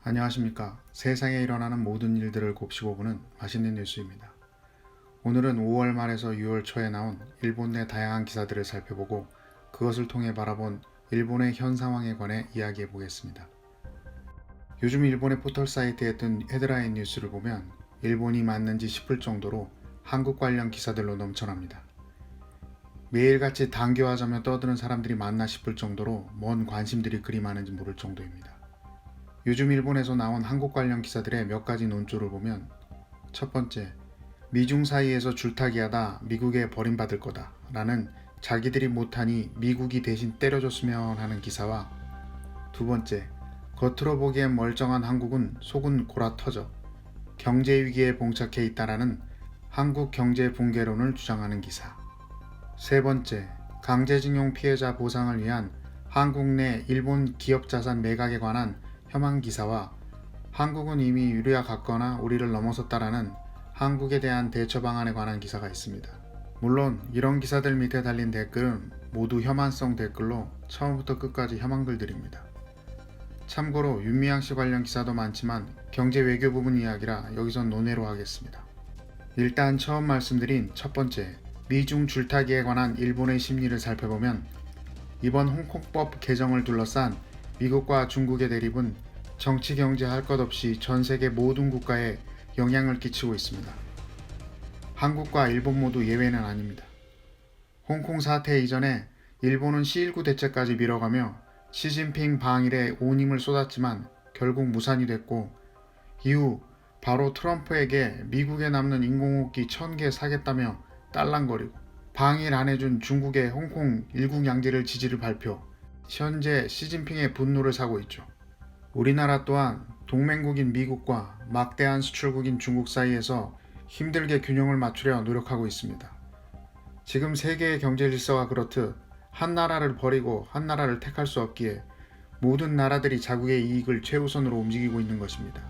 안녕하십니까. 세상에 일어나는 모든 일들을 곱씹어 보는 맛있는 뉴스입니다. 오늘은 5월 말에서 6월 초에 나온 일본 내 다양한 기사들을 살펴보고 그것을 통해 바라본 일본의 현 상황에 관해 이야기해 보겠습니다. 요즘 일본의 포털 사이트에 뜬 헤드라인 뉴스를 보면 일본이 맞는지 싶을 정도로 한국 관련 기사들로 넘쳐납니다. 매일같이 당교하자며 떠드는 사람들이 많나 싶을 정도로 뭔 관심들이 그리 많은지 모를 정도입니다. 요즘 일본에서 나온 한국 관련 기사들의 몇 가지 논조를 보면, 첫 번째, 미중 사이에서 줄타기하다 미국에 버림받을 거다 라는 자기들이 못하니 미국이 대신 때려줬으면 하는 기사와, 두 번째, 겉으로 보기엔 멀쩡한 한국은 속은 골아터져 경제위기에 봉착해 있다라는 한국 경제 붕괴론을 주장하는 기사. 세 번째, 강제징용 피해자 보상을 위한 한국 내 일본 기업 자산 매각에 관한 혐한 기사와 한국은 이미 유리와 같거나 우리를 넘어섰다라는 한국에 대한 대처 방안에 관한 기사가 있습니다. 물론 이런 기사들 밑에 달린 댓글은 모두 혐한성 댓글로 처음부터 끝까지 혐한 글들입니다. 참고로 윤미향씨 관련 기사도 많지만 경제 외교 부분 이야기라 여기선 논외로 하겠습니다. 일단 처음 말씀드린 첫 번째, 미중 줄타기에 관한 일본의 심리를 살펴보면 이번 홍콩법 개정을 둘러싼 미국과 중국의 대립은 정치 경제 할 것 없이 전 세계 모든 국가에 영향을 끼치고 있습니다. 한국과 일본 모두 예외는 아닙니다. 홍콩 사태 이전에 일본은 C19 대책까지 밀어가며 시진핑 방일에 온 힘을 쏟았지만 결국 무산이 됐고, 이후 바로 트럼프에게 미국에 남는 인공호흡기 1000개 사겠다며 딸랑거리고 방일 안 해준 중국의 홍콩 일국양제를 지지를 발표, 현재 시진핑의 분노를 사고 있죠. 우리나라 또한 동맹국인 미국과 막대한 수출국인 중국 사이에서 힘들게 균형을 맞추려 노력하고 있습니다. 지금 세계의 경제 질서가 그렇듯 한 나라를 버리고 한 나라를 택할 수 없기에 모든 나라들이 자국의 이익을 최우선으로 움직이고 있는 것입니다.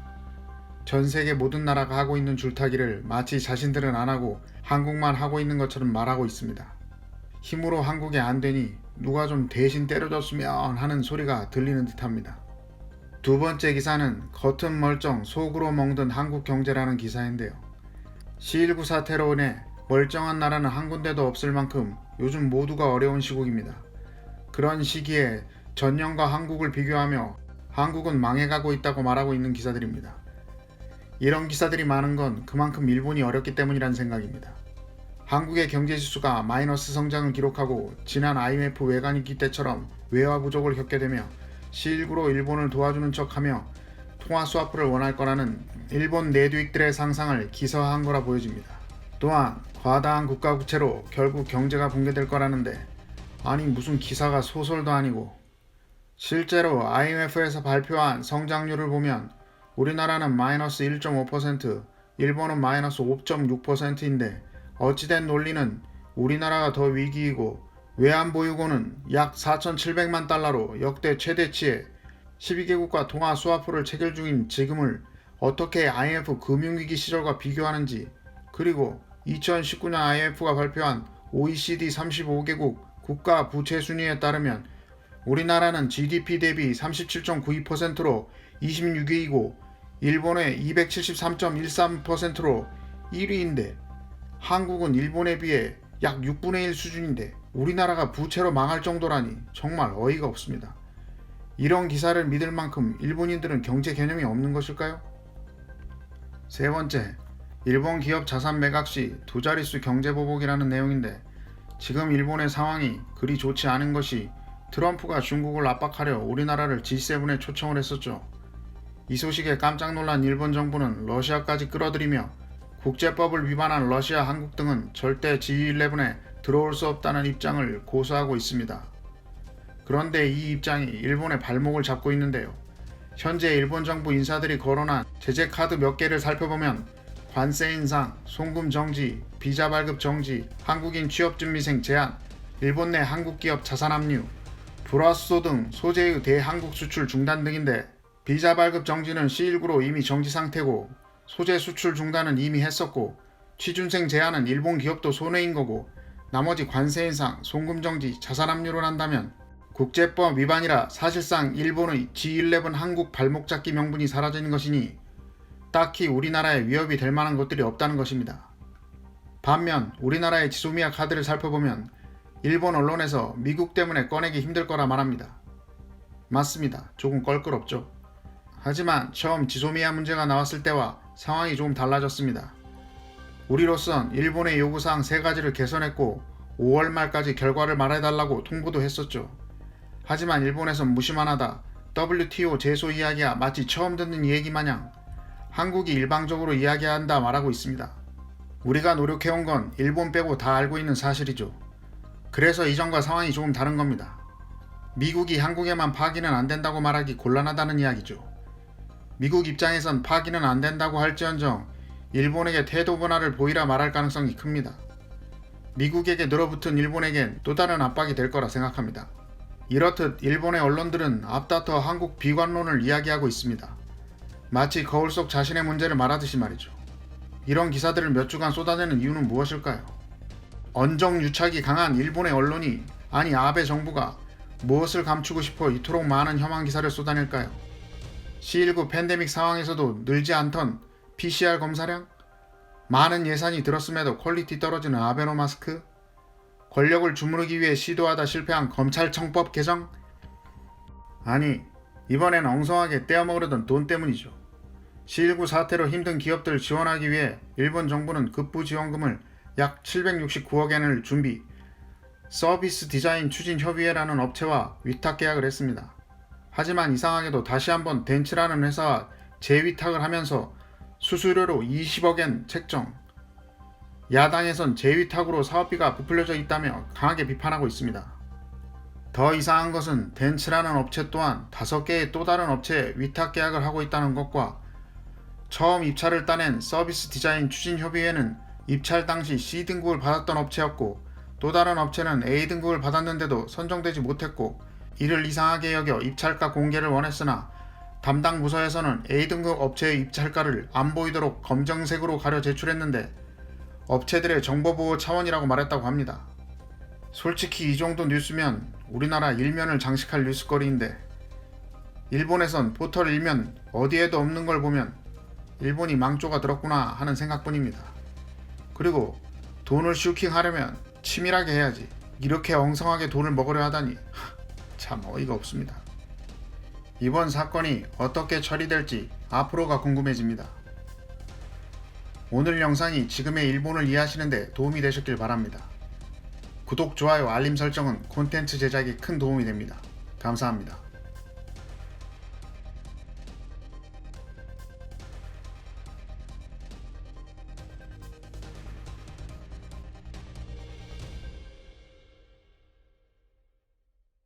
전 세계 모든 나라가 하고 있는 줄타기를 마치 자신들은 안 하고 한국만 하고 있는 것처럼 말하고 있습니다. 힘으로 한국이 안 되니 누가 좀 대신 때려줬으면 하는 소리가 들리는 듯합니다. 두 번째 기사는 겉은 멀쩡 속으로 멍든 한국 경제라는 기사인데요. C19 사태로 인해 멀쩡한 나라는 한 군데도 없을 만큼 요즘 모두가 어려운 시국입니다. 그런 시기에 전년과 한국을 비교하며 한국은 망해가고 있다고 말하고 있는 기사들입니다. 이런 기사들이 많은 건 그만큼 일본이 어렵기 때문이란 생각입니다. 한국의 경제지수가 마이너스 성장을 기록하고 지난 IMF 외환위기 때처럼 외화 부족을 겪게 되며 C19로 일본을 도와주는 척하며 통화 스와프를 원할 거라는 일본 내두익들의 상상을 기사화한 거라 보여집니다. 또한 과다한 국가 부채로 결국 경제가 붕괴될 거라는데, 아니 무슨 기사가 소설도 아니고. 실제로 IMF에서 발표한 성장률을 보면 우리나라는 마이너스 1.5%, 일본은 마이너스 5.6%인데 어찌된 논리는 우리나라가 더 위기이고 외환보유고는 약 4,700만 달러로 역대 최대치에 12개국과 통화 스와프를 체결 중인 지금을 어떻게 IMF 금융위기 시절과 비교하는지, 그리고 2019년 IMF가 발표한 OECD 35개국 국가 부채 순위에 따르면 우리나라는 GDP 대비 37.92%로 26위이고 일본의 273.13%로 1위인데 한국은 일본에 비해 약 6분의 1 수준인데 우리나라가 부채로 망할 정도라니 정말 어이가 없습니다. 이런 기사를 믿을 만큼 일본인들은 경제 개념이 없는 것일까요? 세 번째, 일본 기업 자산 매각 시 두 자릿수 경제 보복이라는 내용인데, 지금 일본의 상황이 그리 좋지 않은 것이 트럼프가 중국을 압박하려 우리나라를 G7에 초청을 했었죠. 이 소식에 깜짝 놀란 일본 정부는 러시아까지 끌어들이며 국제법을 위반한 러시아, 한국 등은 절대 G11에 들어올 수 없다는 입장을 고수하고 있습니다. 그런데 이 입장이 일본의 발목을 잡고 있는데요. 현재 일본 정부 인사들이 거론한 제재 카드 몇 개를 살펴보면 관세 인상, 송금 정지, 비자 발급 정지, 한국인 취업준비생 제한, 일본 내 한국 기업 자산 압류, 불화수소 등 소재의 대한국 수출 중단 등인데, 비자 발급 정지는 C19로 이미 정지 상태고 소재 수출 중단은 이미 했었고 취준생 제한은 일본 기업도 손해인 거고, 나머지 관세 인상, 송금 정지, 자산 압류를 한다면 국제법 위반이라 사실상 일본의 G11 한국 발목잡기 명분이 사라지는 것이니 딱히 우리나라에 위협이 될 만한 것들이 없다는 것입니다. 반면 우리나라의 지소미아 카드를 살펴보면 일본 언론에서 미국 때문에 꺼내기 힘들 거라 말합니다. 맞습니다. 조금 껄끄럽죠. 하지만 처음 지소미아 문제가 나왔을 때와 상황이 조금 달라졌습니다. 우리로선 일본의 요구사항 3가지를 개선했고 5월 말까지 결과를 말해달라고 통보도 했었죠. 하지만 일본에선 무시만 하다 WTO 제소 이야기야 마치 처음 듣는 얘기 마냥 한국이 일방적으로 이야기한다 말하고 있습니다. 우리가 노력해온 건 일본 빼고 다 알고 있는 사실이죠. 그래서 이전과 상황이 조금 다른 겁니다. 미국이 한국에만 파기는 안 된다고 말하기 곤란하다는 이야기죠. 미국 입장에선 파기는 안 된다고 할지언정 일본에게 태도 변화를 보이라 말할 가능성이 큽니다. 미국에게 늘어붙은 일본에겐 또 다른 압박이 될 거라 생각합니다. 이렇듯 일본의 언론들은 앞다퉈 한국 비관론을 이야기하고 있습니다. 마치 거울 속 자신의 문제를 말하듯이 말이죠. 이런 기사들을 몇 주간 쏟아내는 이유는 무엇일까요? 언정유착이 강한 일본의 언론이 아니 아베 정부가 무엇을 감추고 싶어 이토록 많은 혐한 기사를 쏟아낼까요? C19 팬데믹 상황에서도 늘지 않던 PCR 검사량? 많은 예산이 들었음에도 퀄리티 떨어지는 아베노 마스크? 권력을 주무르기 위해 시도하다 실패한 검찰청법 개정? 아니, 이번엔 엉성하게 떼어먹으려던 돈 때문이죠. C19 사태로 힘든 기업들을 지원하기 위해 일본 정부는 급부 지원금을 약 769억엔을 준비, 서비스 디자인 추진 협의회라는 업체와 위탁 계약을 했습니다. 하지만 이상하게도 다시 한번 덴츠라는 회사와 재위탁을 하면서 수수료로 20억엔 책정. 야당에선 재위탁으로 사업비가 부풀려져 있다며 강하게 비판하고 있습니다. 더 이상한 것은 덴츠라는 업체 또한 5개의 또 다른 업체에 위탁 계약을 하고 있다는 것과 처음 입찰을 따낸 서비스 디자인 추진협의회는 입찰 당시 C등급을 받았던 업체였고 또 다른 업체는 A등급을 받았는데도 선정되지 못했고 이를 이상하게 여겨 입찰가 공개를 원했으나 담당 부서에서는 A등급 업체의 입찰가를 안 보이도록 검정색으로 가려 제출했는데 업체들의 정보보호 차원이라고 말했다고 합니다. 솔직히 이 정도 뉴스면 우리나라 일면을 장식할 뉴스거리인데 일본에선 포털 일면 어디에도 없는 걸 보면 일본이 망조가 들었구나 하는 생각뿐입니다. 그리고 돈을 슈킹하려면 치밀하게 해야지 이렇게 엉성하게 돈을 먹으려 하다니 참 어이가 없습니다. 이번 사건이 어떻게 처리될지 앞으로가 궁금해집니다. 오늘 영상이 지금의 일본을 이해하시는데 도움이 되셨길 바랍니다. 구독, 좋아요, 알림 설정은 콘텐츠 제작에 큰 도움이 됩니다. 감사합니다.